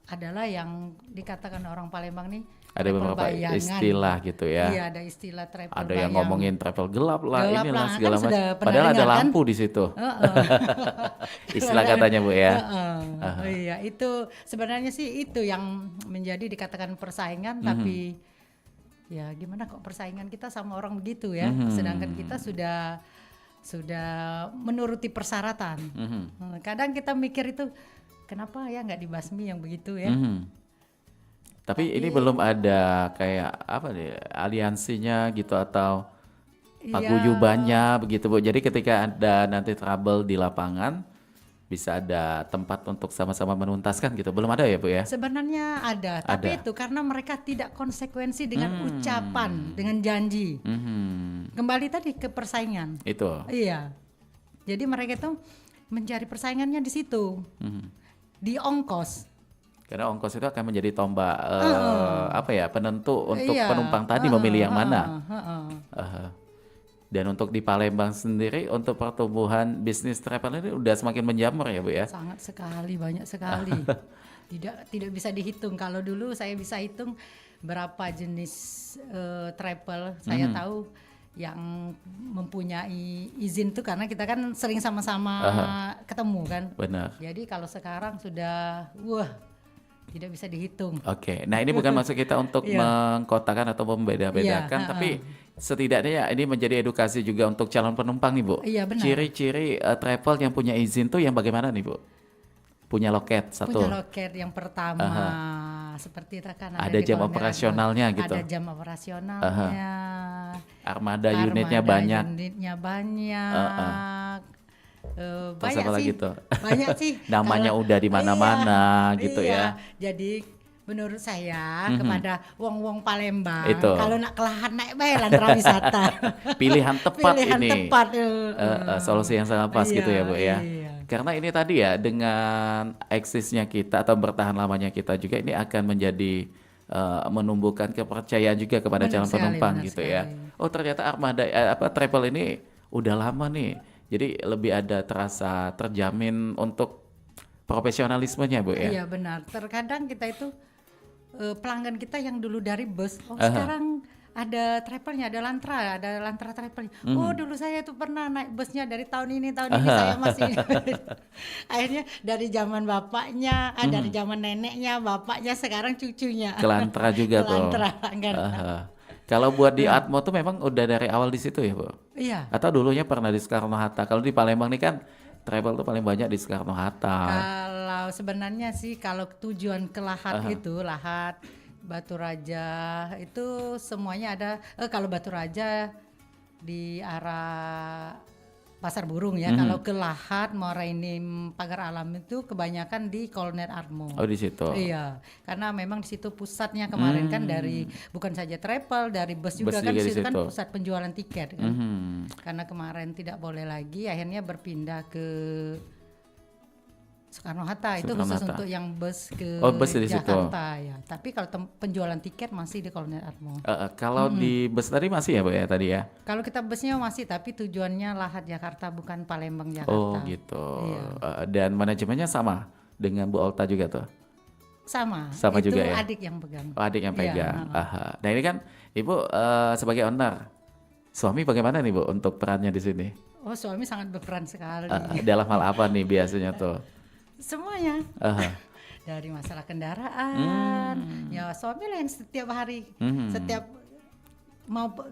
adalah yang dikatakan orang Palembang nih Ada travel beberapa bayangan. istilah gitu ya. Iya, ada istilah travel Ada yang bayang. ngomongin travel gelap lah, Gelap inilah lah, kan segala macam. sudah pernah Padahal ada dengar, kan? lampu di situ. Heeh. Istilah katanya Bu ya. Iya, itu sebenarnya sih itu yang menjadi dikatakan persaingan, tapi ya gimana kok persaingan kita sama orang begitu ya, sedangkan kita sudah menuruti persyaratan. Kadang kita mikir itu kenapa ya nggak dibasmi yang begitu ya. Tapi ini belum ada kayak apa nih aliansinya gitu atau paguyubannya begitu Bu. Jadi ketika ada nanti trouble di lapangan bisa ada tempat untuk sama-sama menuntaskan gitu. Belum ada ya Bu ya? Sebenarnya ada, tapi Ada. itu karena mereka tidak konsekuensi dengan ucapan, dengan janji. Kembali tadi ke persaingan. Itu. Iya. Jadi mereka itu mencari persaingannya di situ. Di ongkos. Karena ongkos itu akan menjadi tombak apa ya, penentu untuk Iya. penumpang tadi memilih yang mana. Heeh. Aha. Dan untuk di Palembang sendiri untuk pertumbuhan bisnis travel ini udah semakin menjamur ya Bu ya? Sangat sekali, banyak sekali. Tidak bisa dihitung. Kalau dulu saya bisa hitung berapa jenis travel. Saya tahu yang mempunyai izin tuh karena kita kan sering sama-sama ketemu kan. Benar. Jadi kalau sekarang sudah tidak bisa dihitung. Oke, nah ini bukan maksud kita untuk Iya. mengkotakan atau membeda-bedakan, Iya, tapi setidaknya ya ini menjadi edukasi juga untuk calon penumpang nih Bu. Iya, benar. Ciri-ciri travel yang punya izin tuh yang bagaimana nih Bu? Punya loket satu. Punya loket yang pertama seperti itu kan Ada di jam Kolonial operasionalnya Armada. gitu. Ada jam operasionalnya. Armada unitnya Armada banyak. Unitnya banyak. Terus Banyak apa lagi sih. tuh? Banyak sih. Namanya Kalau- udah di mana-mana gitu iya. ya. Jadi menurut saya kepada wong-wong Palembang Itu. kalau nak kelahan naik bae Lantra Wisata. Pilihan tepat Pilihan ini. tepat. Solusi yang sangat pas gitu ya Bu ya. Iya. Karena ini tadi ya dengan eksisnya kita atau bertahan lamanya kita juga ini akan menjadi menumbuhkan kepercayaan juga kepada Benar calon sekali, penumpang benar gitu ya. sekali. Oh ternyata Armada travel ini udah lama nih. Jadi lebih ada terasa terjamin untuk profesionalismenya Bu ya. Iya benar. Terkadang kita itu pelanggan kita yang dulu dari bus, sekarang ada travelnya, ada Lantra travelnya. Oh dulu saya itu pernah naik busnya dari tahun ini saya masih. Akhirnya dari zaman bapaknya, dari zaman neneknya, bapaknya, sekarang cucunya. Kelantra juga tuh. Kelantra, kan. Aha. Kalau buat di Atmo tuh memang udah dari awal di situ ya Bu? Iya. Atau dulunya pernah di Soekarno-Hatta? Kalau di Palembang nih kan travel tuh paling banyak di Soekarno-Hatta. Kalau sebenarnya sih kalau tujuan ke Lahat itu, Lahat, Batu Raja itu semuanya ada. Kalau Batu Raja di arah Pasar Burung ya. Kalau ke Lahat, Morainim, Pagar Alam itu kebanyakan di Kolonial Armo. Oh di situ. Iya, karena memang di situ pusatnya kemarin kan dari bukan saja travel, dari bus juga kan juga di di situ kan situ. pusat penjualan tiket kan. Karena kemarin tidak boleh lagi, akhirnya berpindah ke Soekarno-Hatta itu khusus Soekarno-Hatta. untuk yang bus ke Oh, bus di situ. Jakarta ya. Tapi kalau penjualan tiket masih di Kolonial Armo. Kalau di bus tadi masih ya Bu ya tadi ya? Kalau kita busnya masih, tapi tujuannya Lahat Jakarta bukan Palembang Jakarta. Oh gitu. Iya. Dan manajemennya sama dengan Bu Olta juga tuh? Sama Sama itu juga ya? adik yang pegang. Oh adik yang Iya, pegang. Aha. Nah ini kan Ibu sebagai owner, suami bagaimana nih Bu untuk perannya di sini? Oh suami sangat berperan sekali. Dalam hal apa nih biasanya tuh? Semuanya. Aha. Dari masalah kendaraan, ya suami lah yang setiap hari, setiap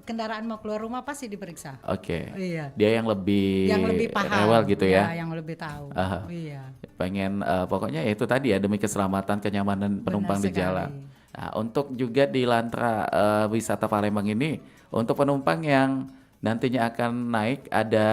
kendaraan mau keluar rumah pasti diperiksa. Oke. Iya. Dia yang lebih paham, rewel gitu ya? yang lebih tahu. Aha. Iya. Pengen pokoknya ya itu tadi ya demi keselamatan kenyamanan penumpang di sekali. jalan. Nah, untuk juga di Lantra Wisata Palembang ini untuk penumpang yang nantinya akan naik ada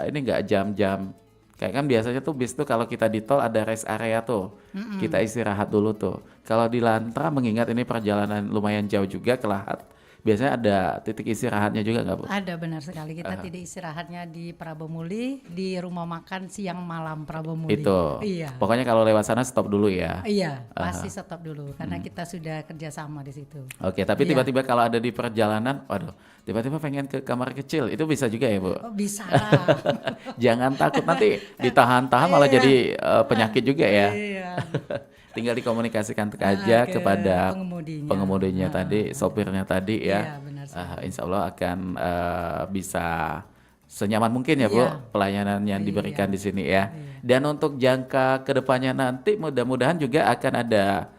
ini enggak jam-jam kayak kan biasanya tuh bis tuh kalau kita di tol ada rest area tuh. Kita istirahat dulu tuh. Kalau di Lantra mengingat ini perjalanan lumayan jauh juga ke Lahat. Biasanya ada titik istirahatnya juga nggak Bu? Ada benar sekali, kita tidak istirahatnya di Prabomuli, di rumah makan siang malam Prabomuli. Itu. Iya. Pokoknya kalau lewat sana stop dulu ya. Iya, pasti stop dulu karena kita sudah kerjasama di situ. Oke, tapi Iya. tiba-tiba kalau ada di perjalanan, waduh, tiba-tiba pengen ke kamar kecil, itu bisa juga ya Bu? Oh, bisa lah. Jangan takut nanti ditahan-tahan malah jadi penyakit juga ya. Iya. Tinggal dikomunikasikan aja ke kepada pengemudinya. pengemudinya tadi, sopirnya tadi ya. Iya, benar sekali. Insya Allah akan bisa senyaman mungkin ya Bu Iya. pelayanan yang diberikan di sini ya. Dan untuk jangka kedepannya nanti mudah-mudahan juga akan ada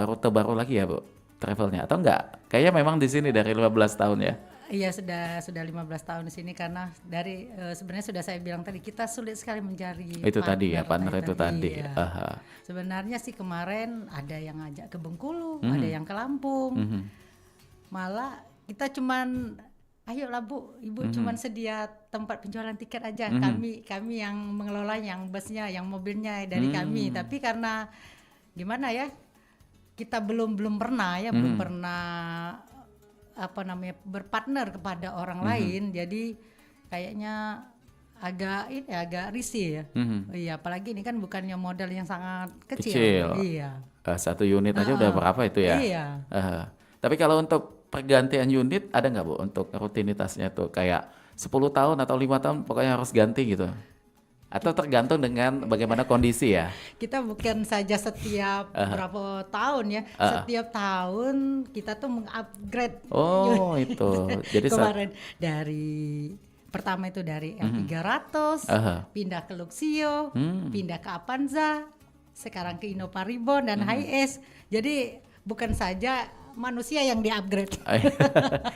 rute baru lagi ya Bu travelnya atau enggak? Kayaknya memang di sini dari 15 tahun ya. Iya sudah 15 tahun di sini karena dari sebenarnya sudah saya bilang tadi kita sulit sekali mencari Itu tadi ya partner itu tadi. Iya. Aha. Sebenarnya sih kemarin ada yang ngajak ke Bengkulu, ada yang ke Lampung. Malah kita cuman ayolah Bu, Ibu cuman sedia tempat penjualan tiket aja. Kami yang mengelola, yang busnya, yang mobilnya dari kami. Tapi karena gimana ya, kita belum pernah berpartner kepada orang lain, jadi kayaknya agak risih ya. Iya, apalagi ini kan bukannya modal yang sangat kecil. Iya. Satu unit aja udah berapa itu ya? Iya. Tapi kalau untuk pergantian unit ada nggak Bu untuk rutinitasnya tuh kayak 10 tahun atau 5 tahun pokoknya harus ganti gitu? Atau tergantung dengan bagaimana kondisi ya? Kita bukan saja setiap berapa tahun ya, setiap tahun kita tuh mengupgrade. Oh itu, jadi Kemarin pertama itu dari L300, pindah ke Luxio, pindah ke Avanza, sekarang ke Innova Reborn dan Hiace. Jadi bukan saja manusia yang di-upgrade.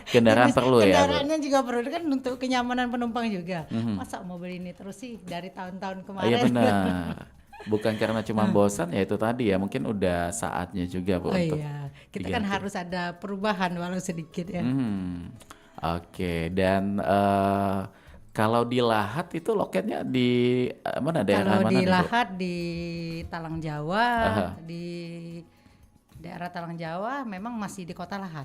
Kendaraan perlu ya, Bu? Kendaraannya juga perlu kan untuk kenyamanan penumpang juga. Masa mobil ini terus sih dari tahun-tahun kemarin. Iya benar. Bukan karena cuma bosan ya itu tadi ya, mungkin udah saatnya juga Bu untuk kita kan harus ada perubahan walau sedikit ya. Oke, dan kalau di Lahat itu loketnya di mana, daerah Kalau mana di nih, Bu? Lahat di Talang Jawa, di daerah Talang Jawa memang masih di kota Lahat.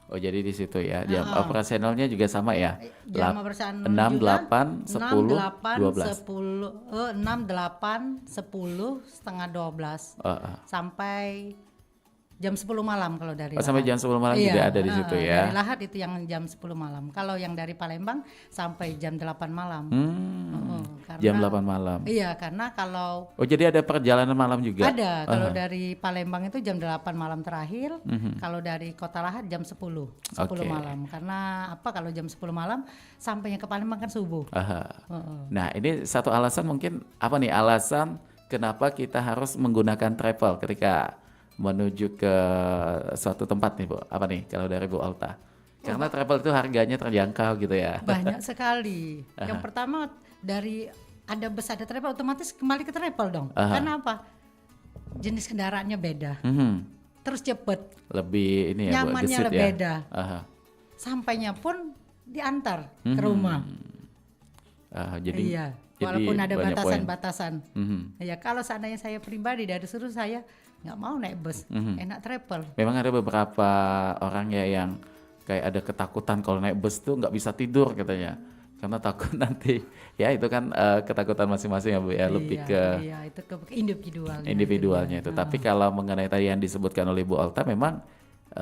Oh jadi di situ ya. Jam operasionalnya juga sama ya? Jam operasional 6, juga 8, 10, 12. 6, 8, 10, setengah 12 sampai jam 10 malam kalau dari sampai jam 10 malam juga ada di situ ya. Dari Lahat itu yang jam 10 malam. Kalau yang dari Palembang sampai jam 8 malam. Jam 8 malam. Iya, karena kalau Oh jadi ada perjalanan malam juga? ada, kalau dari Palembang itu jam 8 malam terakhir, kalau dari Kota Lahat jam 10 malam. Karena kalau jam 10 malam sampainya ke Palembang kan subuh. Nah ini satu alasan mungkin apa nih alasan kenapa kita harus menggunakan travel ketika menuju ke suatu tempat nih Bu? Apa nih kalau dari Bu Olta? Karena travel itu harganya terjangkau gitu ya. Banyak sekali. Yang pertama dari ada bus ada travel otomatis kembali ke travel dong. Karena apa? Jenis kendaraannya beda. Terus cepet. Lebih ini ya Bu, nyamannya gesit lebih ya. beda. Sampainya pun diantar ke rumah. Jadi Walaupun ada banyak poin. batasan-batasan. Ya kalau seandainya saya pribadi dari suruh saya nggak mau naik bus, enak travel. Memang ada beberapa orang ya yang kayak ada ketakutan kalau naik bus tuh nggak bisa tidur katanya. Karena takut nanti ya itu kan ketakutan masing-masing ya Bu ya, lebih ke itu ke individualnya itu. Tapi kalau mengenai tadi yang disebutkan oleh Bu Olta memang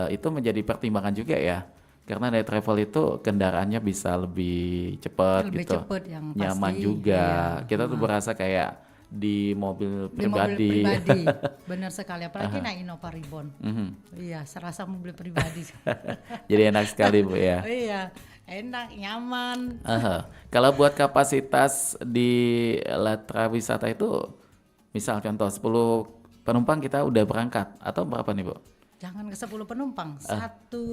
itu menjadi pertimbangan juga ya. Karena naik travel itu kendaraannya bisa lebih cepat gitu. Cepet, yang nyaman pasti, juga. iya. Kita tuh berasa kayak di mobil Di mobil pribadi. benar sekali. Apalagi naik Innova Reborn. Iya, serasa mobil pribadi. Jadi enak sekali Bu ya. Iya, enak, nyaman. Kalau buat kapasitas di Latra Wisata itu, misal contoh 10 penumpang kita udah berangkat atau berapa nih Bu? Jangan ke 10 penumpang, satu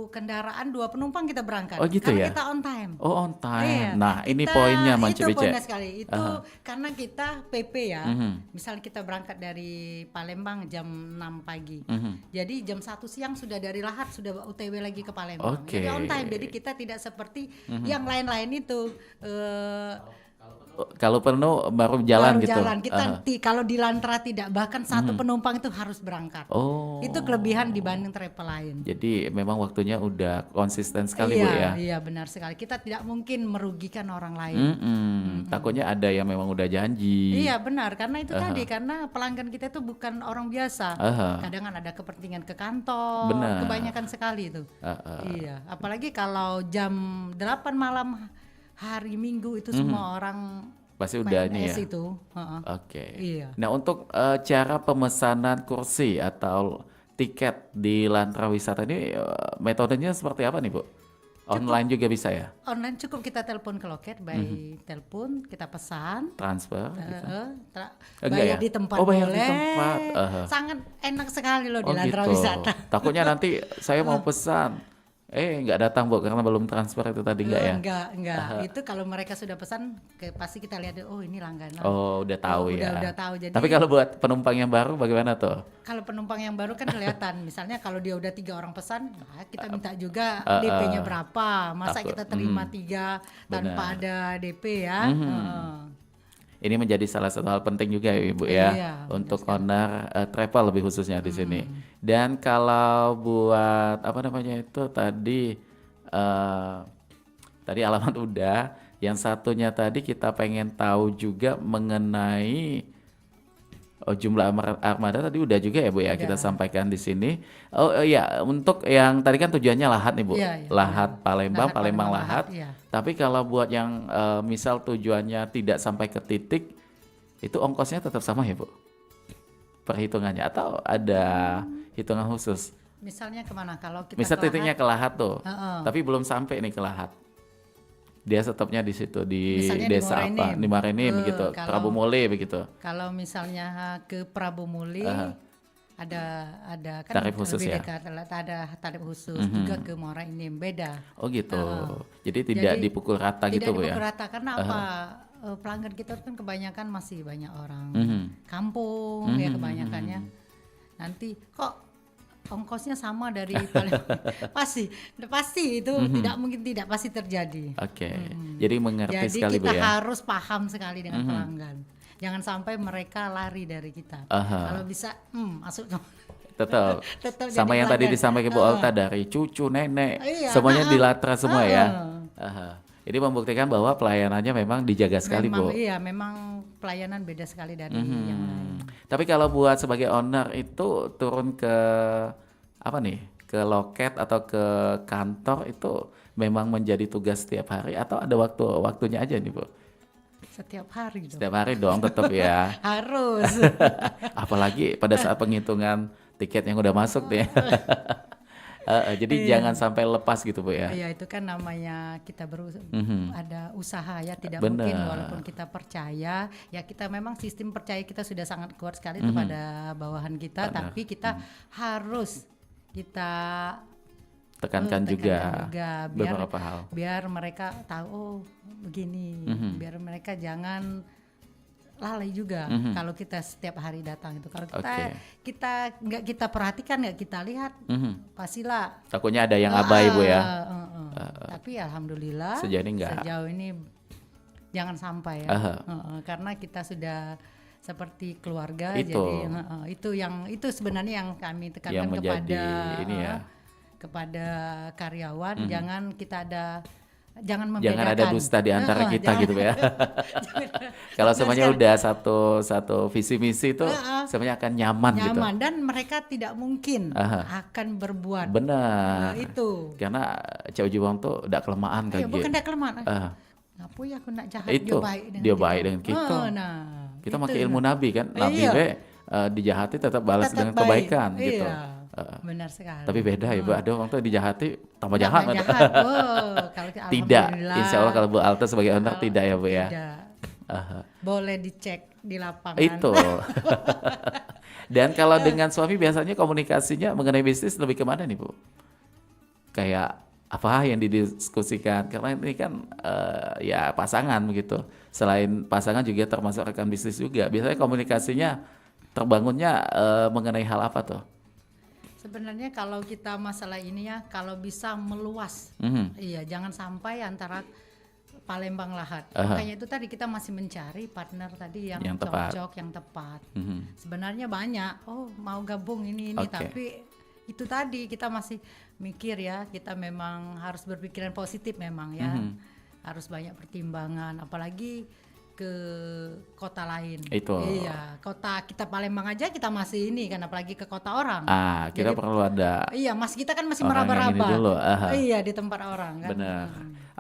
kendaraan 2 penumpang kita berangkat. Oh gitu karena ya? kita on time. Oh on time. Iya, Nah ini poinnya Mance Itu Bece. poinnya sekali. Itu karena kita PP ya. Misalnya kita berangkat dari Palembang jam 6 pagi. Jadi jam 1 siang sudah dari Lahat sudah OTW lagi ke Palembang. Oke. Jadi on time. Jadi kita tidak seperti yang lain-lain itu. Kalau penuh baru jalan Baru gitu. jalan. Kita kalau di Lantra tidak, bahkan satu penumpang itu harus berangkat. Oh. Itu kelebihan dibanding travel lain. Jadi memang waktunya udah konsisten sekali Bu ya. Iya benar sekali. Kita tidak mungkin merugikan orang lain. Takutnya ada yang memang udah janji. Iya benar, karena itu tadi, karena pelanggan kita itu bukan orang biasa. Kadang kan ada kepentingan ke kantor, Benar. kebanyakan sekali itu. Iya, apalagi kalau jam 8 malam hari Minggu itu semua orang Pasti udah ini ya. PNS itu. Oke. Iya. Nah untuk cara pemesanan kursi atau tiket di Lantra Wisata ini metodenya seperti apa nih Bu? Online juga bisa ya? Online cukup kita telepon ke loket, by telepon kita pesan. Transfer? Gitu. Enggak Bayar ya? di tempat Oh, bayar di boleh. tempat. Sangat enak sekali loh di Oh Lantra gitu. Wisata. Takutnya nanti saya mau pesan Nggak datang Bu karena belum transfer itu tadi nggak ya? Enggak. Itu kalau mereka sudah pesan pasti kita lihat oh ini langganan. Oh, udah tahu ya. Udah tahu. Jadi Tapi kalau buat penumpang yang baru bagaimana tuh? kalau penumpang yang baru kan kelihatan. Misalnya kalau dia udah 3 orang pesan, nah kita minta juga uh, DP-nya berapa. Masa Aku- kita terima 3 tanpa benar. ada DP ya. Ini menjadi salah satu hal penting juga ya Ibu ya Iya, untuk owner travel lebih khususnya di sini. Dan kalau buat apa namanya itu tadi alamat udah, yang satunya tadi kita pengen tahu juga mengenai jumlah armada tadi udah juga ya Bu ya kita sampaikan di sini. Iya, untuk yang tadi kan tujuannya Lahat nih Bu. Iya, Lahat Palembang, Lahat, Palembang Palembang, Lahat. Lahat, iya. Tapi kalau buat yang misal tujuannya tidak sampai ke titik, itu ongkosnya tetap sama ya Bu? Perhitungannya atau ada hitungan khusus? Misalnya kemana? Kalau kita Misal ke titiknya Lahat, ke Lahat tuh, Heeh. tapi belum sampai nih ke Lahat. Dia tetapnya di situ di Misalnya di desa apa? Morenim. Di Morenim begitu, Kalau- Prabu Mole begitu. kalau misalnya ke Prabu Muli ada kan Tarif khusus lebih ya? dekat, ada tarif khusus juga ke Muara ini beda. Oh gitu. Jadi tidak Jadi, dipukul rata gitu Bu ya? Tidak dipukul rata karena apa? Pelanggan kita kan kebanyakan masih banyak orang kampung ya kebanyakannya. Nanti kok ongkosnya sama dari pasti itu tidak mungkin tidak pasti terjadi. Oke. Jadi mengerti Jadi sekali Bu kita ya. harus paham sekali dengan pelanggan. Jangan sampai mereka lari dari kita. Aha. Kalau bisa masuk Tetap. Tetap Sama jadi yang tadi pelanggan. disampaikan Bu Alta dari cucu, nenek, Iya, semuanya dilatra semua ya. Aha. Ini membuktikan bahwa pelayanannya memang dijaga sekali Bu. Iya, memang pelayanan beda sekali dari yang lain. Tapi kalau buat sebagai owner itu turun ke apa nih? Ke loket atau ke kantor itu memang menjadi tugas setiap hari atau ada waktunya aja nih Bu? Setiap hari dong. Setiap hari dong tetap ya. Harus. Apalagi pada saat penghitungan tiket yang udah masuk deh. Jadi jangan sampai lepas gitu Bu ya. Iya, itu kan namanya kita ada usaha ya, tidak Benar. mungkin walaupun kita percaya, ya kita memang sistem percaya kita sudah sangat kuat sekali kepada bawahan kita, tapi kita harus kita Tekankan juga biar beberapa hal. biar mereka tahu oh begini, biar mereka jangan lalai juga kalau kita setiap hari datang itu. Kalau kita nggak kita perhatikan, nggak kita lihat, pastilah Takutnya ada yang abai Bu ya. tapi alhamdulillah Sejauh ini nggak. sejauh ini jangan sampai ya. Karena kita sudah seperti keluarga, Itu. jadi itu sebenarnya yang kami tekankan Yang menjadi kepada ini ya. kepada karyawan, jangan jangan membedakan. Jangan ada dusta di antara kita jangan- gitu ya. Kalau semuanya udah satu visi misi itu semuanya akan nyaman gitu. nyaman dan mereka tidak mungkin akan berbuat Benar. itu. Karena Cewek Juwang tuh udah kelemahan Ya, kayak bukan gitu. dia kelemahan. Ngapu ya aku nak jahat, Itu, dia baik dengan kita. Kita itu. pakai ilmu Nabi kan. Nabi Iya. dijahati tetap balas Tetap dengan baik. kebaikan gitu. Iya, benar sekali. Tapi beda ya Bu, ada orang tuh dijahati tambah Tambah jahat. jahat. Oh, kalau Tidak, alhamdulillah. insya Allah kalau Bu Alta sebagai owner tidak ya Bu ya. Tidak. Aha. Boleh dicek di lapangan. Itu. Dan kalau dengan suami biasanya komunikasinya mengenai bisnis lebih kemana nih Bu? Kayak apa yang didiskusikan? Karena ini kan ya pasangan begitu. Selain pasangan juga termasuk rekan bisnis juga. Biasanya komunikasinya terbangunnya mengenai hal apa tuh? Sebenarnya kalau kita masalah ini ya, kalau bisa meluas. Iya, jangan sampai antara Palembang Lahat. Makanya itu tadi kita masih mencari partner tadi yang tepat. cocok, yang tepat. Sebenarnya banyak, oh mau gabung ini, Oke. tapi itu tadi kita masih mikir ya, kita memang harus berpikiran positif memang ya. Harus banyak pertimbangan, apalagi ke kota lain. Itu. Iya, kota kita Palembang aja kita masih ini kan, apalagi ke kota orang. Kita Jadi, perlu ada Iya, mas kita kan masih orang yang ini meraba-raba. dulu, Iya, di tempat orang kan. benar.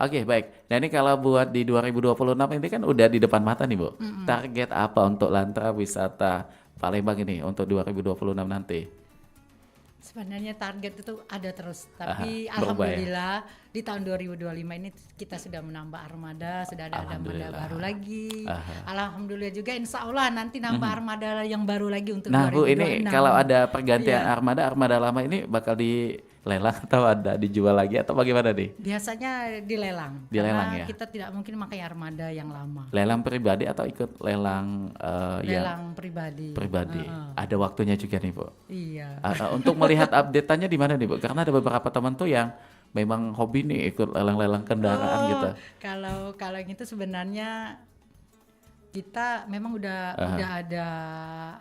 Oke, baik. Nah ini kalau buat di 2026 ini kan udah di depan mata nih Bu. Target apa untuk Lantra Wisata Palembang ini untuk 2026 nanti? Sebenarnya target itu ada terus, tapi berubah ya? alhamdulillah di tahun 2025 ini kita sudah menambah armada, sudah ada armada Alhamdulillah. baru lagi. Alhamdulillah juga, insya Allah nanti nambah armada yang baru lagi untuk Nah Bu, 2026. ini kalau ada pergantian Iya. armada lama ini bakal lelang atau ada dijual lagi atau bagaimana nih? Biasanya dilelang. Dilelang Karena ya? kita tidak mungkin pakai armada yang lama. Lelang pribadi atau ikut lelang yang Lelang pribadi. pribadi? Heeh. Ada waktunya juga nih Bu. Iya. Untuk melihat update-nya di mana nih Bu? Karena ada beberapa teman tuh yang memang hobi nih ikut lelang-lelang kendaraan gitu. Kalau yang itu sebenarnya kita memang udah ada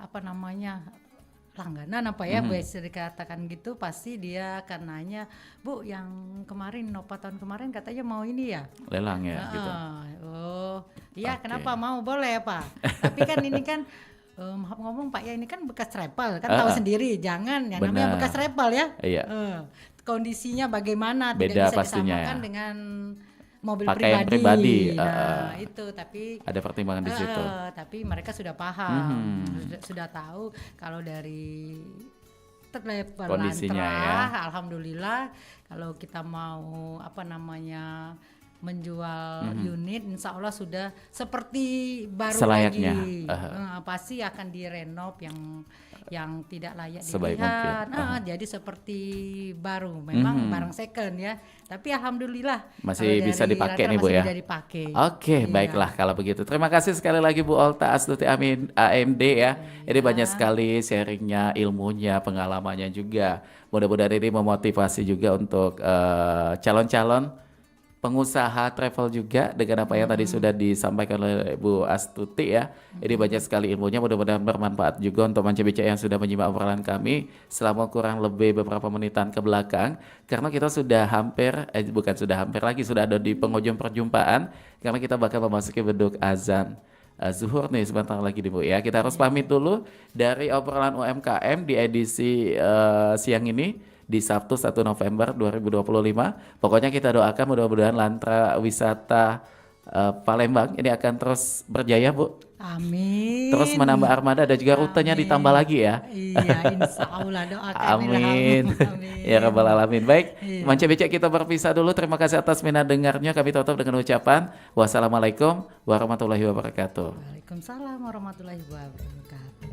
apa namanya langganan apa ya, bisa dikatakan gitu. Pasti dia akan nanya, Bu, yang kemarin Nova tahun kemarin katanya mau ini ya. Lelang ya gitu. Oh, iya Oke. kenapa mau boleh Pak? Tapi kan ini kan maaf ngomong Pak ya, ini kan bekas travel kan tahu sendiri, jangan yang namanya Benar. bekas travel ya. Iya. Kondisinya bagaimana Beda tidak bisa pastinya disamakan ya. dengan mobil Pakaian pribadi. pribadi, Nah, itu tapi Ada pertimbangan di situ. tapi mereka sudah paham, sudah tahu kalau dari travel Kondisinya Lantra, alhamdulillah kalau kita mau apa namanya menjual unit, insya Allah sudah seperti baru Selayaknya. lagi. Pasti akan direnov yang tidak layak Sebaik dilihat. mungkin. Jadi seperti baru, memang barang second ya. Tapi alhamdulillah Masih kalau bisa dari dipakai Lantra nih, Bu, masih ya? bisa dipakai. Oke, Iya. baiklah kalau begitu. Terima kasih sekali lagi Bu Olta Astuti Amin AMD ya. Ini banyak sekali sharingnya, ilmunya, pengalamannya juga. Mudah-mudahan ini memotivasi juga untuk calon-calon pengusaha travel juga dengan apa yang tadi sudah disampaikan oleh Bu Astuti ya. Ini banyak sekali ilmunya, mudah-mudahan bermanfaat juga untuk Manca Bica yang sudah menyimak obrolan kami selama kurang lebih beberapa menitan ke belakang. Karena kita sudah hampir, bukan sudah hampir lagi, sudah ada di penghujung perjumpaan. Karena kita bakal memasuki beduk azan zuhur nih sebentar lagi nih Bu ya. Kita harus pamit dulu dari obrolan UMKM di edisi siang ini di Sabtu 1 November 2025. Pokoknya kita doakan mudah-mudahan Lantra Wisata Palembang ini akan terus berjaya Bu. Amin. Terus menambah armada dan juga rutenya ditambah lagi ya. Iya, insya Allah doakan. Amin. Amin. Ya Rabbal Alamin. Baik, Iya. Manca Bica kita berpisah dulu. Terima kasih atas minat dengarnya. Kami tutup dengan ucapan wassalamualaikum warahmatullahi wabarakatuh. Waalaikumsalam warahmatullahi wabarakatuh.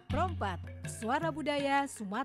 Perompat, Suara Budaya Sumatera.